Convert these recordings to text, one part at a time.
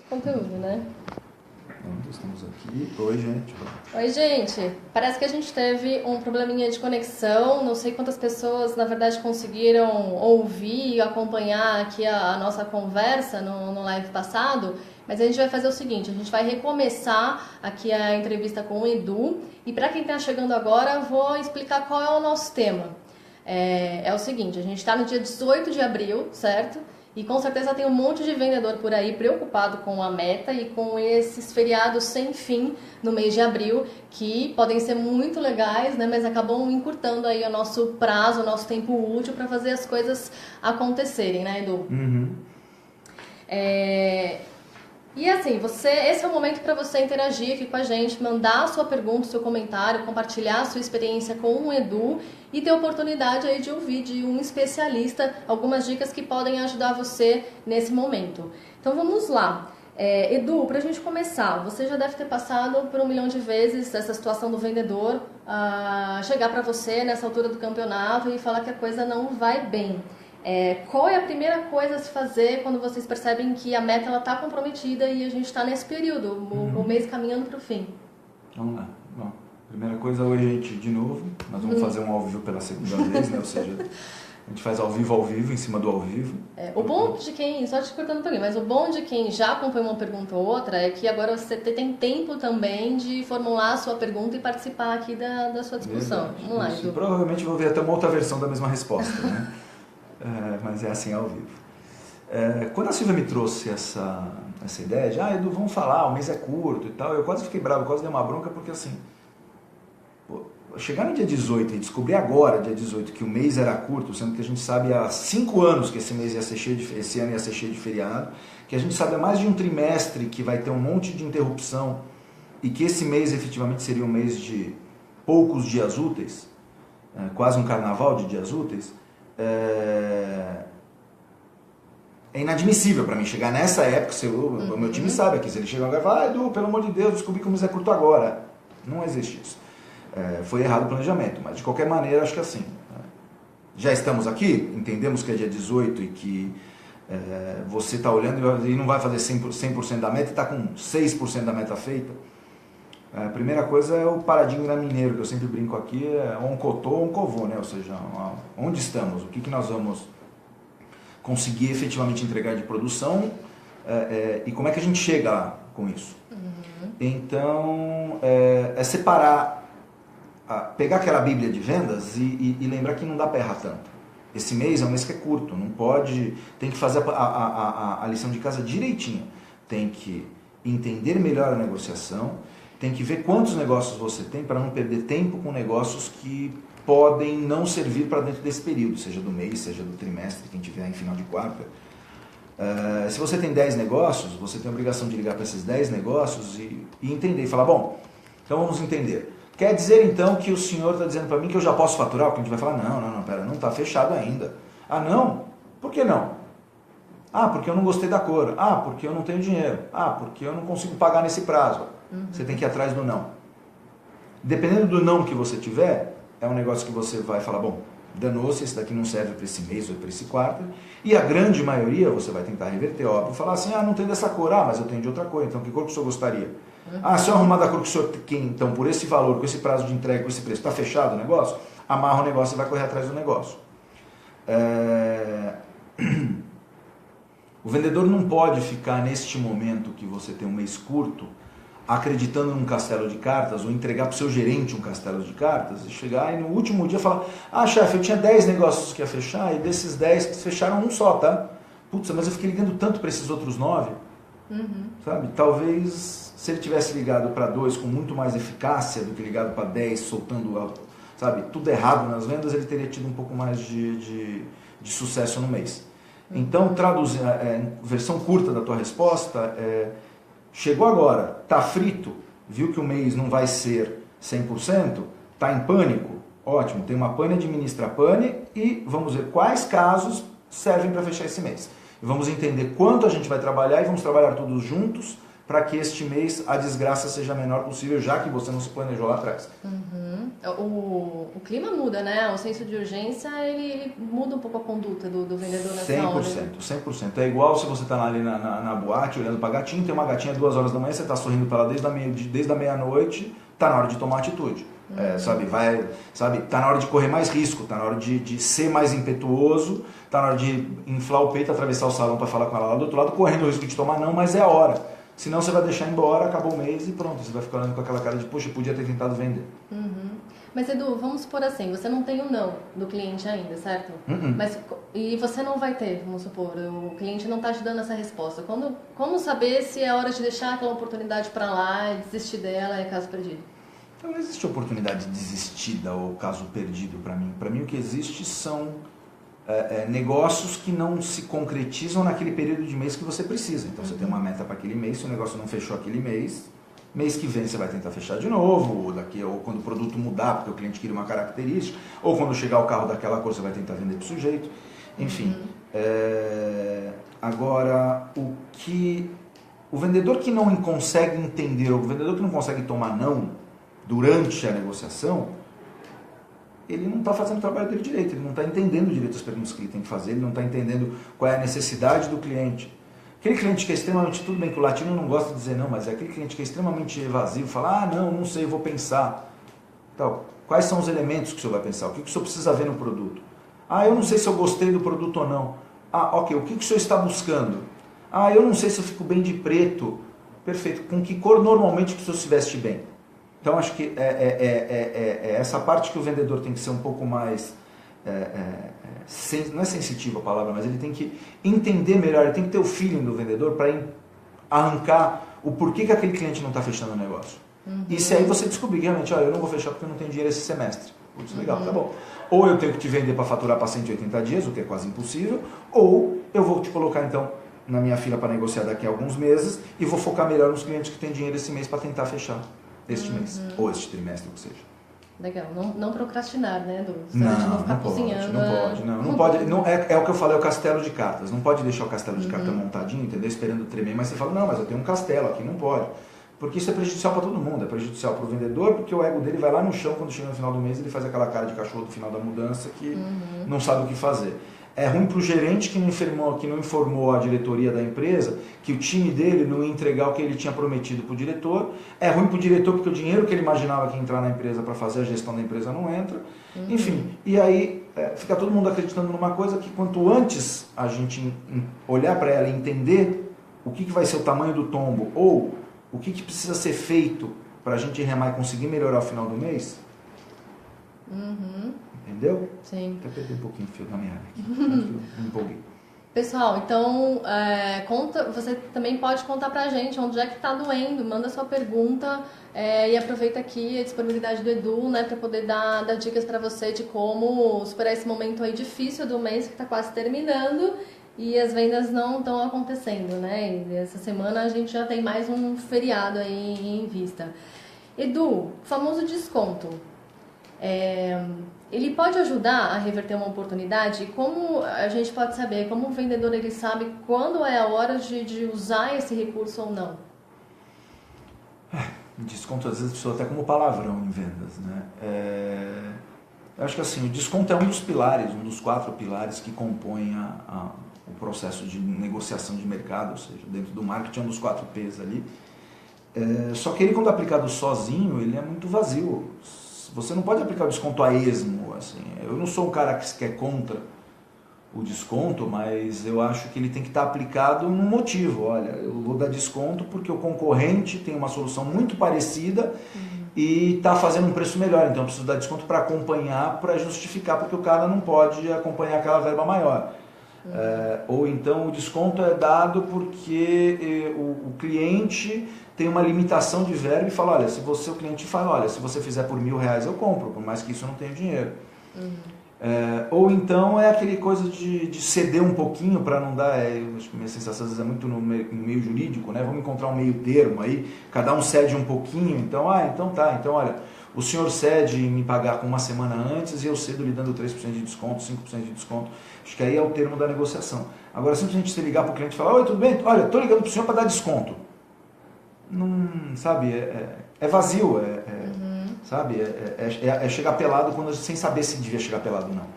conteúdo, né? Pronto, estamos aqui. Oi, gente. Oi, gente. Parece que a gente teve um probleminha de conexão. Não sei quantas pessoas, na verdade, conseguiram ouvir e acompanhar aqui a nossa conversa no live passado. Mas a gente vai fazer o seguinte, a gente vai recomeçar aqui a entrevista com o Edu. E para quem está chegando agora, vou explicar qual é o nosso tema. É o seguinte, a gente está no dia 18 de abril, certo? E com certeza tem um monte de vendedor por aí preocupado com a meta e com esses feriados sem fim no mês de abril, que podem ser muito legais, né? Mas acabam encurtando aí o nosso prazo, o nosso tempo útil para fazer as coisas acontecerem, né, Edu? Uhum. E assim, esse é o momento para você interagir aqui com a gente, mandar a sua pergunta, o seu comentário, compartilhar a sua experiência com o Edu e ter a oportunidade aí de ouvir de um especialista algumas dicas que podem ajudar você nesse momento. Então vamos lá. Edu, para a gente começar, você já deve ter passado por 1 milhão de vezes essa situação do vendedor chegar para você nessa altura do campeonato e falar que a coisa não vai bem. Qual é a primeira coisa a se fazer quando vocês percebem que a meta está comprometida e a gente está nesse período, o mês caminhando para o fim? Vamos lá. Bom, primeira coisa, hoje a gente, de novo, nós vamos fazer um ao vivo pela segunda vez, né? Ou seja, a gente faz ao vivo, em cima do ao vivo. O bom de quem, só te cortando um pouquinho, mas o bom de quem já acompanhou uma pergunta ou outra é que agora você tem tempo também de formular a sua pergunta e participar aqui da sua discussão. Verdade. Vamos lá, Isso. Edu. Provavelmente vou ver até uma outra versão da mesma resposta, né? Mas é assim ao vivo. Quando a Silvia me trouxe essa ideia de, Edu, vamos falar, o mês é curto e tal, eu quase fiquei bravo, quase dei uma bronca, porque assim, chegar no dia 18 e descobrir agora, dia 18, que o mês era curto, sendo que a gente sabe há 5 anos que esse mês ia ser esse ano ia ser cheio de feriado, que a gente sabe há mais de um trimestre que vai ter um monte de interrupção e que esse mês efetivamente seria um mês de poucos dias úteis, quase um carnaval de dias úteis, é inadmissível para mim chegar nessa época. O meu time sabe aqui, se ele chegar agora e falar, Edu, pelo amor de Deus, descobri que o mês é curto agora. Não existe isso. Foi errado o planejamento, mas de qualquer maneira, acho que assim, já estamos aqui, entendemos que é dia 18 e que você está olhando e não vai fazer 100% da meta e está com 6% da meta feita. A primeira coisa é o paradigma mineiro, que eu sempre brinco aqui, é um cotô, um covô, né? Ou seja, onde estamos, o que nós vamos conseguir efetivamente entregar de produção e como é que a gente chega lá com isso. Uhum. Então, separar, pegar aquela bíblia de vendas e lembrar que não dá para errar tanto. Esse mês é um mês que é curto, não pode, tem que fazer a lição de casa direitinho, tem que entender melhor a negociação, tem que ver quantos negócios você tem para não perder tempo com negócios que podem não servir para dentro desse período, seja do mês, seja do trimestre, quem tiver em final de quarta. Se você tem 10 negócios, você tem a obrigação de ligar para esses 10 negócios e entender, e falar, bom, então vamos entender. Quer dizer então que o senhor está dizendo para mim que eu já posso faturar? O cliente vai falar, não, pera, não está fechado ainda. Ah, não? Por que não? Ah, porque eu não gostei da cor. Ah, porque eu não tenho dinheiro. Ah, porque eu não consigo pagar nesse prazo. Você tem que ir atrás do não. Dependendo do não que você tiver, é um negócio que você vai falar, bom, danou-se, esse daqui não serve para esse mês ou para esse quarto. E a grande maioria você vai tentar reverter, óbvio, falar assim, não tem dessa cor, mas eu tenho de outra cor, então que cor que o senhor gostaria? Se eu arrumar da cor que o senhor quer, então por esse valor, com esse prazo de entrega, com esse preço, está fechado o negócio? Amarra o negócio e vai correr atrás do negócio. O vendedor não pode ficar neste momento que você tem um mês curto, acreditando num castelo de cartas, ou entregar para o seu gerente um castelo de cartas, e chegar e no último dia falar, chefe, eu tinha 10 negócios que ia fechar, e desses 10 fecharam um só, tá? Putz, mas eu fiquei ligando tanto para esses outros 9, sabe? Talvez, se ele tivesse ligado para 2 com muito mais eficácia do que ligado para 10, soltando, sabe, tudo errado nas vendas, ele teria tido um pouco mais de sucesso no mês. Então, traduzindo, versão curta da tua resposta, chegou agora, está frito, viu que o mês não vai ser 100%, está em pânico, ótimo, tem uma pane, administra a pane e vamos ver quais casos servem para fechar esse mês. E vamos entender quanto a gente vai trabalhar e vamos trabalhar todos juntos para que este mês a desgraça seja a menor possível, já que você não se planejou lá atrás. O clima muda, né? O senso de urgência, ele muda um pouu a conduta do vendedor nessa 100%, hora. 100%. É igual se você está ali na boate, olhando para gatinho, tem uma gatinha 2 horas da manhã, você está sorrindo para ela desde a meia-noite, está na hora de tomar atitude. Tá na hora de correr mais risco, tá na hora de ser mais impetuoso, tá na hora de inflar o peito, atravessar o salão para falar com ela lá do outro lado, correndo o risco de tomar não, mas é a hora. Senão você vai deixar embora, acabou o mês e pronto, você vai ficar olhando com aquela cara de, poxa, podia ter tentado vender. Mas Edu, vamos supor assim, você não tem o não do cliente ainda, certo? E você não vai ter, vamos supor, o cliente não está te dando essa resposta. Como saber se é hora de deixar aquela oportunidade para lá e desistir dela é caso perdido? Então não existe oportunidade de desistida ou caso perdido para mim. Para mim o que existe são negócios que não se concretizam naquele período de mês que você precisa. Então você tem uma meta para aquele mês, se o negócio não fechou aquele mês que vem você vai tentar fechar de novo, ou quando o produto mudar, porque o cliente queria uma característica, ou quando chegar o carro daquela cor você vai tentar vender para o sujeito. Enfim, agora o vendedor que não consegue entender, ou o vendedor que não consegue tomar não durante a negociação, ele não está fazendo o trabalho dele direito, ele não está entendendo direito as perguntas que ele tem que fazer, ele não está entendendo qual é a necessidade do cliente. Aquele cliente que é extremamente, tudo bem que o latino não gosta de dizer não, mas é aquele cliente que é extremamente evasivo, fala, não sei, vou pensar. Então, quais são os elementos que o senhor vai pensar? O que o senhor precisa ver no produto? Eu não sei se eu gostei do produto ou não. Ok, o que o senhor está buscando? Eu não sei se eu fico bem de preto. Perfeito, com que cor normalmente o senhor se veste bem? Então, acho que é essa parte que o vendedor tem que ser um pouco mais, não é sensitivo a palavra, mas ele tem que entender melhor, ele tem que ter o feeling do vendedor para arrancar o porquê que aquele cliente não está fechando o negócio. E se aí você descobrir que realmente, eu não vou fechar porque eu não tenho dinheiro esse semestre. Putz, legal, tá bom. Ou eu tenho que te vender para faturar para 180 dias, o que é quase impossível, ou eu vou te colocar então na minha fila para negociar daqui a alguns meses e vou focar melhor nos clientes que têm dinheiro esse mês para tentar fechar este mês, ou este trimestre, o que seja. Legal, não procrastinar, né, Edu? Não pode. É o que eu falei, é o castelo de cartas. Não pode deixar o castelo de cartas montadinho, entendeu? Esperando tremer, mas você fala, não, mas eu tenho um castelo aqui, não pode. Porque isso é prejudicial para todo mundo, é prejudicial para o vendedor, porque o ego dele vai lá no chão, quando chega no final do mês, ele faz aquela cara de cachorro do final da mudança que não sabe o que fazer. É ruim para o gerente que não informou a diretoria da empresa que o time dele não ia entregar o que ele tinha prometido para o diretor. É ruim para o diretor porque o dinheiro que ele imaginava que ia entrar na empresa para fazer a gestão da empresa não entra. Enfim, e aí fica todo mundo acreditando numa coisa que quanto antes a gente olhar para ela e entender o que vai ser o tamanho do tombo ou o que precisa ser feito para a gente remar e conseguir melhorar o final do mês, entendeu? Sim. Até perdi um pouquinho o fio da minha área aqui. Me empolguei. Pessoal, então você também pode contar pra gente onde é que tá doendo, manda sua pergunta e aproveita aqui a disponibilidade do Edu, né, para poder dar dicas para você de como superar esse momento aí difícil do mês que tá quase terminando e as vendas não estão acontecendo, né? E essa semana a gente já tem mais um feriado aí em vista. Edu, o famoso desconto. Ele pode ajudar a reverter uma oportunidade? Como a gente pode saber? Como o vendedor ele sabe quando é a hora de usar esse recurso ou não? Desconto às vezes pessoa até como palavrão em vendas, né? Eu acho que assim, o desconto é um dos pilares, um dos 4 pilares que compõem o processo de negociação de mercado, ou seja, dentro do marketing é um dos 4 P's ali. Só que ele quando aplicado sozinho, ele é muito vazio. Você não pode aplicar o desconto a esmo, assim. Eu não sou um cara que é contra o desconto, mas eu acho que ele tem que estar aplicado num motivo. Olha, eu vou dar desconto porque o concorrente tem uma solução muito parecida e está fazendo um preço melhor. Então eu preciso dar desconto para acompanhar, para justificar, porque o cara não pode acompanhar aquela verba maior. Ou então o desconto é dado porque o cliente tem uma limitação de verba e fala, olha, o cliente fala, olha, se você fizer por R$1.000 eu compro, por mais que isso eu não tenha dinheiro. Ou então é aquele coisa de ceder um pouquinho para não dar, acho que minha sensação às vezes é muito no meio jurídico, né? Vamos encontrar um meio termo aí, cada um cede um pouquinho, então olha, o senhor cede em me pagar com uma semana antes e eu cedo lhe dando 3% de desconto, 5% de desconto. Acho que aí é o termo da negociação. Agora, simplesmente você ligar para o cliente e falar, oi, tudo bem? Olha, estou ligando para o senhor para dar desconto. não sabe, é vazio, sabe, é chegar pelado quando sem saber se devia chegar pelado ou não.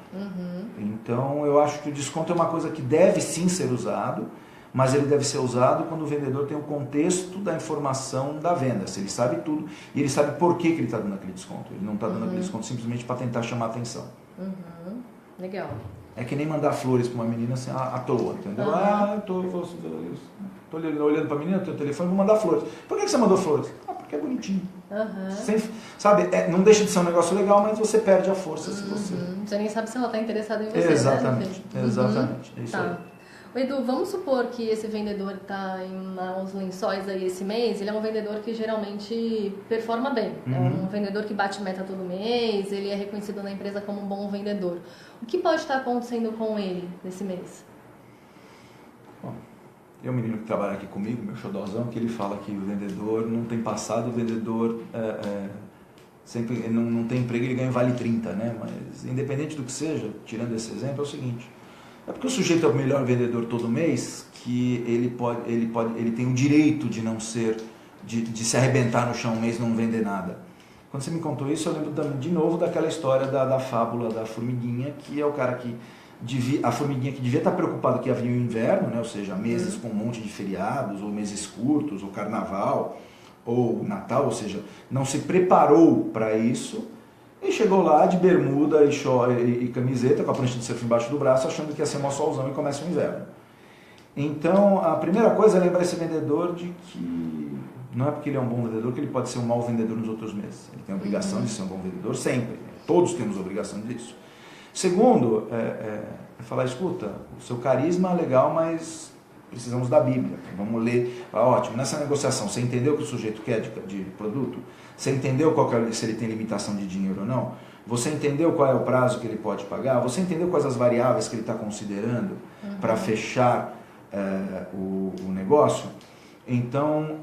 Então eu acho que o desconto é uma coisa que deve sim ser usado, mas ele deve ser usado quando o vendedor tem o contexto da informação da venda, se ele sabe tudo e ele sabe por que ele está dando aquele desconto. Ele não está dando aquele desconto simplesmente para tentar chamar a atenção. Legal. É que nem mandar flores para uma menina assim, à toa, entendeu? Eu tô olhando para a menina, tem o telefone, vou mandar flores. Por que você mandou flores? Porque é bonitinho. Sabe, não deixa de ser um negócio legal, mas você perde a força se você... Você nem sabe se ela está interessada em você, Exatamente, né? Exatamente, é isso aí. Edu, vamos supor que esse vendedor está nos lençóis aí esse mês, ele é um vendedor que geralmente performa bem. É um vendedor que bate meta todo mês, ele é reconhecido na empresa como um bom vendedor. O que pode estar acontecendo com ele nesse mês? Bom, tem um menino que trabalha aqui comigo, meu xodózão, que ele fala que o vendedor não tem passado, o vendedor sempre não tem emprego, ele ganha vale 30, né? Mas independente do que seja, tirando esse exemplo, é o seguinte... É porque o sujeito é o melhor vendedor todo mês que ele tem o direito de não ser, de se arrebentar no chão um mês e não vender nada. Quando você me contou isso, eu lembro de novo daquela história da fábula da formiguinha, que é o cara que a formiguinha que devia estar preocupada que havia o inverno, né? Ou seja, meses com um monte de feriados, ou meses curtos, ou carnaval, ou Natal, ou seja, não se preparou para isso. E chegou lá de bermuda e camiseta, com a prancha de surf embaixo do braço, achando que ia ser mó solzão e começa o inverno. Então, a primeira coisa é lembrar esse vendedor de que não é porque ele é um bom vendedor que ele pode ser um mau vendedor nos outros meses. Ele tem a obrigação de ser um bom vendedor sempre. Todos temos a obrigação disso. Segundo, é falar, escuta, o seu carisma é legal, mas precisamos da Bíblia. Vamos ler. Ótimo, nessa negociação, você entendeu o que o sujeito quer de produto? Você entendeu se ele tem limitação de dinheiro ou não? Você entendeu qual é o prazo que ele pode pagar? Você entendeu quais as variáveis que ele está considerando para fechar o negócio? Então,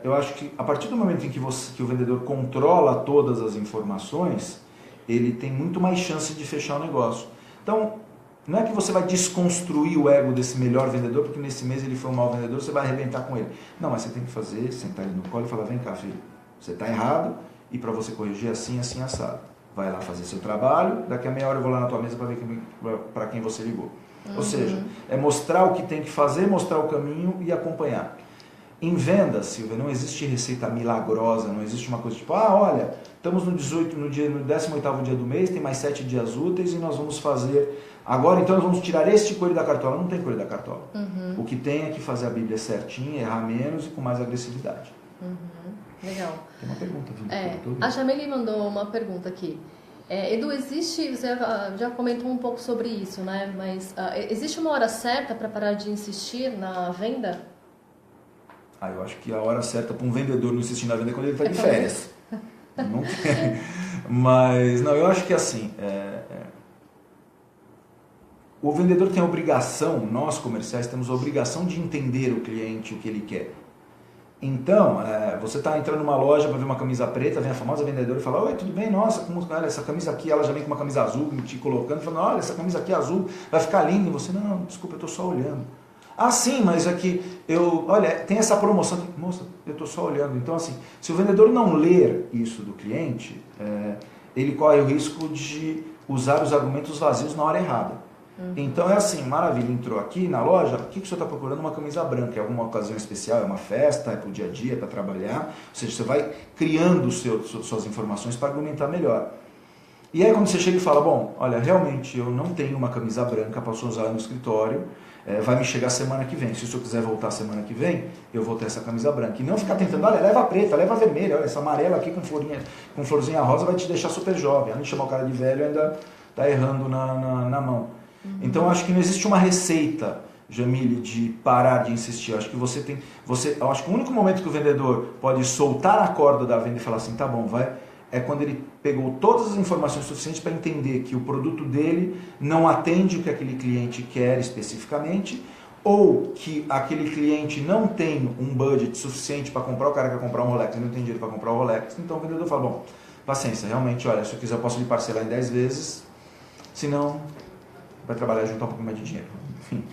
eu acho que a partir do momento em que o vendedor controla todas as informações, ele tem muito mais chance de fechar o negócio. Então, não é que você vai desconstruir o ego desse melhor vendedor, porque nesse mês ele foi um mau vendedor, você vai arrebentar com ele. Não, mas você tem que sentar ele no colo e falar, vem cá, filho, você está errado e para você corrigir assim, assim, assado. Vai lá fazer seu trabalho, daqui a meia hora eu vou lá na tua mesa para ver para quem você ligou. Ou seja, é mostrar o que tem que fazer, mostrar o caminho e acompanhar. Em venda, Silvia, não existe receita milagrosa, não existe uma coisa tipo, olha, estamos no 18º dia do mês, tem mais 7 dias úteis e nós vamos fazer... Agora, então, nós vamos tirar este coelho da cartola. Não tem coelho da cartola. O que tem é que fazer a Bíblia certinha, errar menos e com mais agressividade. Legal. Tem uma pergunta. A Jamile mandou uma pergunta aqui. Edu, você já comentou um pouco sobre isso, né? Mas existe uma hora certa para parar de insistir na venda? Eu acho que a hora certa para um vendedor não insistir na venda é quando ele está de férias. Não tem. Mas, não, eu acho que assim... O vendedor tem a obrigação, nós comerciais temos a obrigação de entender o cliente, o que ele quer. Então, você está entrando numa loja para ver uma camisa preta, vem a famosa vendedora e fala, oi, tudo bem? Nossa, olha, essa camisa aqui, ela já vem com uma camisa azul, te colocando, falando, olha, essa camisa aqui é azul, vai ficar linda. E você, não, desculpa, eu estou só olhando. Sim, mas aqui, olha, tem essa promoção. Moça, eu estou só olhando. Então, assim, se o vendedor não ler isso do cliente, ele corre o risco de usar os argumentos vazios na hora errada. Então é assim, maravilha, entrou aqui na loja, o que o senhor está procurando? Uma camisa branca, é alguma ocasião especial, é uma festa, é para o dia a dia, é para trabalhar, ou seja, você vai criando suas informações para argumentar melhor. E aí quando você chega e fala, bom, olha, realmente eu não tenho uma camisa branca para usar no escritório, vai me chegar semana que vem, se o senhor quiser voltar semana que vem, eu vou ter essa camisa branca. E não ficar tentando, olha, leva a preta, leva a vermelha, olha, essa amarela aqui com florzinha rosa vai te deixar super jovem, além de chamar o cara de velho, ainda está errando na mão. Então, eu acho que não existe uma receita, Jamile, de parar de insistir. Eu acho que eu acho que o único momento que o vendedor pode soltar a corda da venda e falar assim, tá bom, vai, é quando ele pegou todas as informações suficientes para entender que o produto dele não atende o que aquele cliente quer especificamente, ou que aquele cliente não tem um budget suficiente para comprar, o cara quer comprar um Rolex e não tem dinheiro para comprar um Rolex, então o vendedor fala, bom, paciência, realmente, olha, se eu quiser eu posso lhe parcelar em 10 vezes, senão vai trabalhar e juntar um pouco mais de dinheiro. enfim.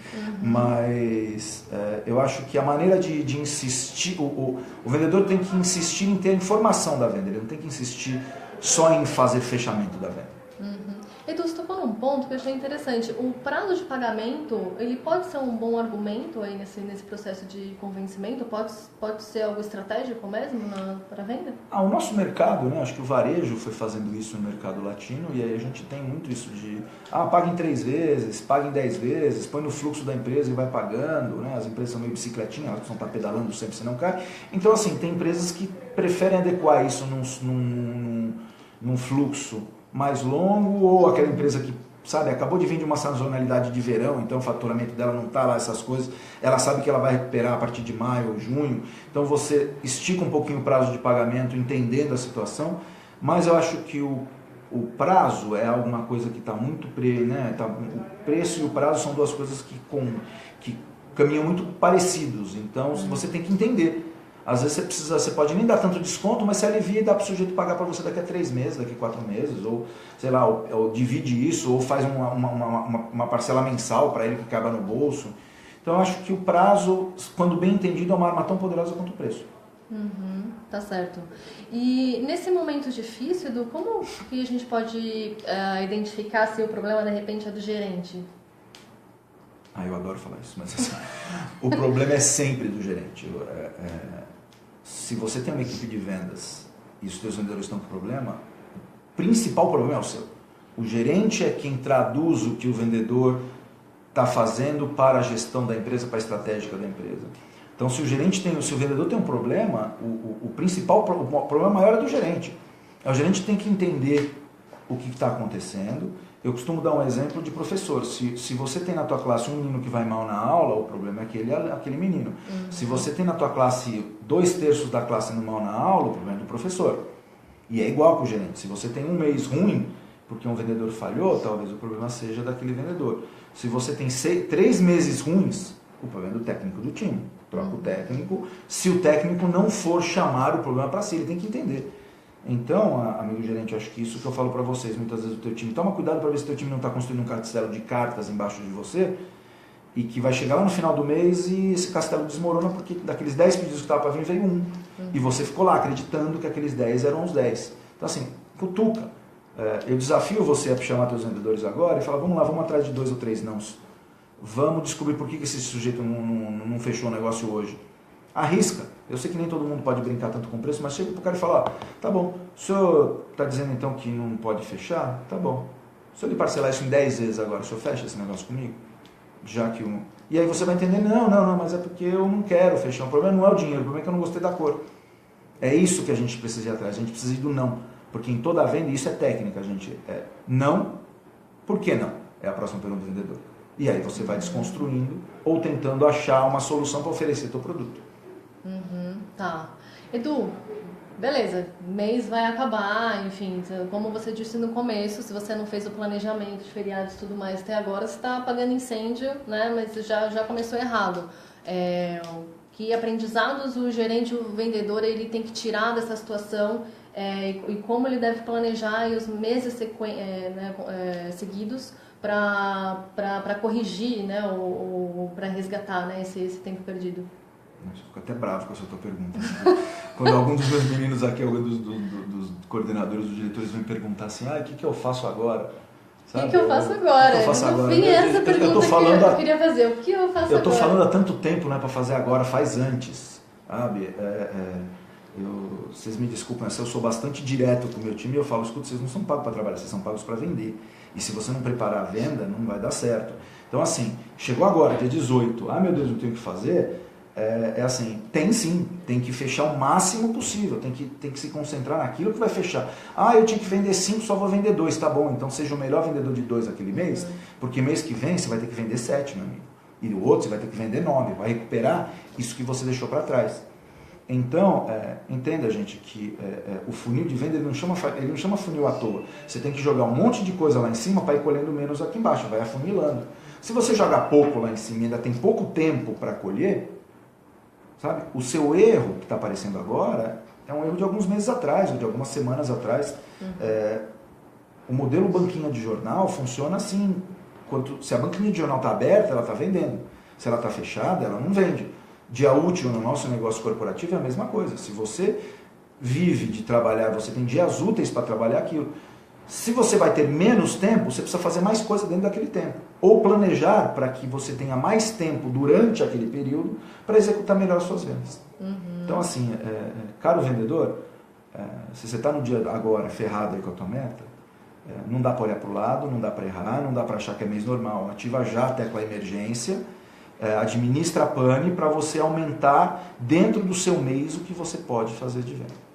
Mas eu acho que a maneira de insistir, o vendedor tem que insistir em ter a informação da venda, ele não tem que insistir só em fazer fechamento da venda. Edu, você tocou num ponto que eu achei interessante. O prazo de pagamento, ele pode ser um bom argumento aí nesse processo de convencimento? Pode ser algo estratégico mesmo para a venda? O nosso mercado, né, acho que o varejo foi fazendo isso no mercado latino, e aí a gente tem muito isso de paga em 3 vezes, paga em 10 vezes, põe no fluxo da empresa e vai pagando, né? As empresas são meio bicicletinha, elas precisam estar pedalando sempre, senão cai. Então, assim, tem empresas que preferem adequar isso num fluxo mais longo, ou aquela empresa que, sabe, acabou de vir de uma sazonalidade de verão, então o faturamento dela não está lá, essas coisas, ela sabe que ela vai recuperar a partir de maio ou junho, então você estica um pouquinho o prazo de pagamento, entendendo a situação, mas eu acho que o prazo é alguma coisa que está muito né? O preço e o prazo são duas coisas que caminham muito parecidos, então você tem que entender. Às vezes você pode nem dar tanto desconto, mas você alivia e dá para o sujeito pagar para você daqui a 3 meses, daqui a 4 meses, ou sei lá, ou divide isso, ou faz uma parcela mensal para ele que caiba no bolso. Então eu acho que o prazo, quando bem entendido, é uma arma tão poderosa quanto o preço. Tá certo. E nesse momento difícil, Edu, como que a gente pode identificar se o problema de repente é do gerente? Eu adoro falar isso, mas assim, o problema é sempre do gerente. Se você tem uma equipe de vendas e os seus vendedores estão com problema, o principal problema é o seu. O gerente é quem traduz o que o vendedor está fazendo para a gestão da empresa, para a estratégica da empresa. Então, se o vendedor tem um problema, o problema maior é do gerente. O gerente tem que entender o que está acontecendo. Eu costumo dar um exemplo de professor. Se você tem na tua classe um menino que vai mal na aula, o problema é aquele menino. Se você tem na tua classe 2/3 da classe indo mal na aula, o problema é do professor. E é igual para o gerente. Se você tem um mês ruim, porque um vendedor falhou, talvez o problema seja daquele vendedor. Se você tem 3 meses ruins, o problema é do técnico do time. Troca o técnico. Se o técnico não for chamar o problema para si, ele tem que entender. Então, amigo gerente, eu acho que isso que eu falo para vocês, muitas vezes o teu time, toma cuidado para ver se o teu time não está construindo um castelo de cartas embaixo de você e que vai chegar lá no final do mês e esse castelo desmorona porque daqueles 10 pedidos que estava para vir, veio um. E você ficou lá acreditando que aqueles 10 eram os 10. Então, assim, cutuca. Eu desafio você a chamar teus vendedores agora e falar, vamos lá, vamos atrás de 2 ou 3 nãos. Vamos descobrir por que esse sujeito não fechou o negócio hoje. Arrisca. Eu sei que nem todo mundo pode brincar tanto com o preço, mas chega pro cara e fala, tá bom, o senhor está dizendo então que não pode fechar? Tá bom. Se eu lhe parcelar isso em 10 vezes agora, o senhor fecha esse negócio comigo? Já que E aí você vai entender, não, mas é porque eu não quero fechar. O problema não é o dinheiro, o problema é que eu não gostei da cor. É isso que a gente precisa ir atrás, a gente precisa ir do não. Porque em toda a venda, isso é técnica, gente. Não, por que não? É a próxima pergunta do vendedor. E aí você vai desconstruindo ou tentando achar uma solução para oferecer teu produto. Tá. Edu, beleza, mês vai acabar, enfim, como você disse no começo, se você não fez o planejamento de feriados e tudo mais até agora, você está apagando incêndio, né, mas já começou errado. Que aprendizados o gerente, o vendedor, ele tem que tirar dessa situação e como ele deve planejar os meses seguidos para corrigir, né, ou para resgatar, né, esse tempo perdido. Eu fico até bravo com essa tua pergunta. Quando algum dos meus meninos aqui, algum dos coordenadores, dos diretores, vem perguntar assim, o que eu faço agora? O que eu faço agora? Eu vi essa pergunta que eu queria fazer. O que eu faço agora? Eu estou falando há tanto tempo, né, para fazer agora, faz antes. Sabe? Vocês me desculpem, eu sou bastante direto com o meu time e eu falo, escuta, vocês não são pagos para trabalhar, vocês são pagos para vender. E se você não preparar a venda, não vai dar certo. Então, assim, chegou agora, dia 18, meu Deus, eu tenho que fazer... assim, tem que fechar o máximo possível, tem que se concentrar naquilo que vai fechar. Eu tinha que vender 5, só vou vender 2, tá bom, então seja o melhor vendedor de 2 aquele mês, porque mês que vem você vai ter que vender 7, meu amigo. E o outro você vai ter que vender 9, vai recuperar isso que você deixou para trás. Então, entenda, gente, que o funil de venda ele não chama funil à toa. Você tem que jogar um monte de coisa lá em cima para ir colhendo menos aqui embaixo, vai afunilando. Se você jogar pouco lá em cima e ainda tem pouco tempo para colher, sabe? O seu erro que está aparecendo agora é um erro de alguns meses atrás, ou de algumas semanas atrás. O modelo banquinha de jornal funciona assim. Se a banquinha de jornal está aberta, ela está vendendo. Se ela está fechada, ela não vende. Dia útil no nosso negócio corporativo é a mesma coisa. Se você vive de trabalhar, você tem dias úteis para trabalhar aquilo. Se você vai ter menos tempo, você precisa fazer mais coisa dentro daquele tempo. Ou planejar para que você tenha mais tempo durante aquele período para executar melhor as suas vendas. Então, assim, caro vendedor, se você está no dia agora ferrado aí com a tua meta, não dá para olhar para o lado, não dá para errar, não dá para achar que é mês normal. Ativa já a tecla emergência, administra a pane para você aumentar dentro do seu mês o que você pode fazer de venda.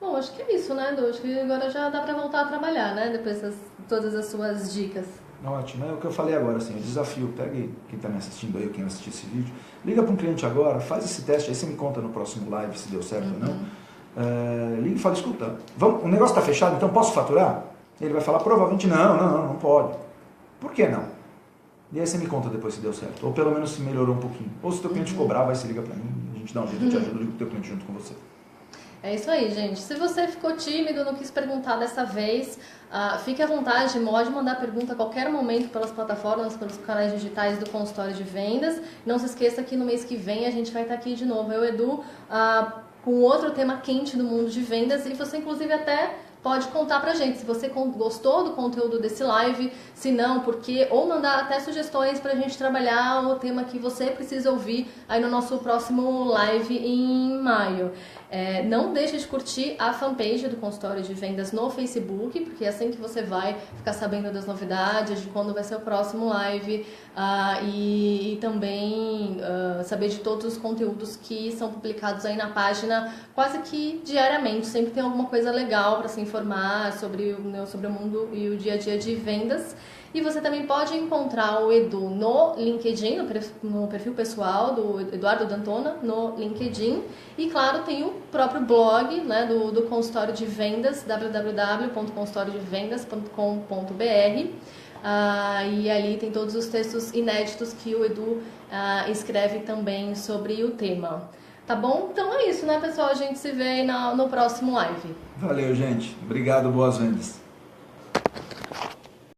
Bom, acho que é isso, né, Edu? Acho que agora já dá para voltar a trabalhar, né? Depois de todas as suas dicas. Ótimo, é o que eu falei agora, assim, o desafio, pegue quem está me assistindo aí, ou quem assistir esse vídeo, liga para um cliente agora, faz esse teste, aí você me conta no próximo live se deu certo ou não. Liga e fala, escuta, o negócio está fechado, então posso faturar? Ele vai falar, provavelmente não pode. Por que não? E aí você me conta depois se deu certo, ou pelo menos se melhorou um pouquinho. Ou se o teu cliente cobrar, vai se liga para mim, a gente dá um jeito, eu te ajudo, eu ligo o teu cliente junto com você. É isso aí, gente. Se você ficou tímido, não quis perguntar dessa vez, fique à vontade, pode mandar pergunta a qualquer momento pelas plataformas, pelos canais digitais do consultório de vendas. Não se esqueça que no mês que vem a gente vai estar aqui de novo, eu e o Edu, com outro tema quente do mundo de vendas, e você inclusive até pode contar pra gente se você gostou do conteúdo desse live, se não, porque, ou mandar até sugestões pra gente trabalhar o tema que você precisa ouvir aí no nosso próximo live em maio. Não deixe de curtir a fanpage do Consultório de Vendas no Facebook, porque é assim que você vai ficar sabendo das novidades, de quando vai ser o próximo live, e também saber de todos os conteúdos que são publicados aí na página quase que diariamente. Sempre tem alguma coisa legal para se informar sobre o mundo e o dia a dia de vendas. E você também pode encontrar o Edu no LinkedIn, no perfil pessoal do Eduardo D'Antona, no LinkedIn. E, claro, tem o próprio blog, né, do Consultório de Vendas, www.consultoriodevendas.com.br. E ali tem todos os textos inéditos que o Edu escreve também sobre o tema. Tá bom? Então é isso, né, pessoal? A gente se vê aí no próximo live. Valeu, gente. Obrigado, boas vendas.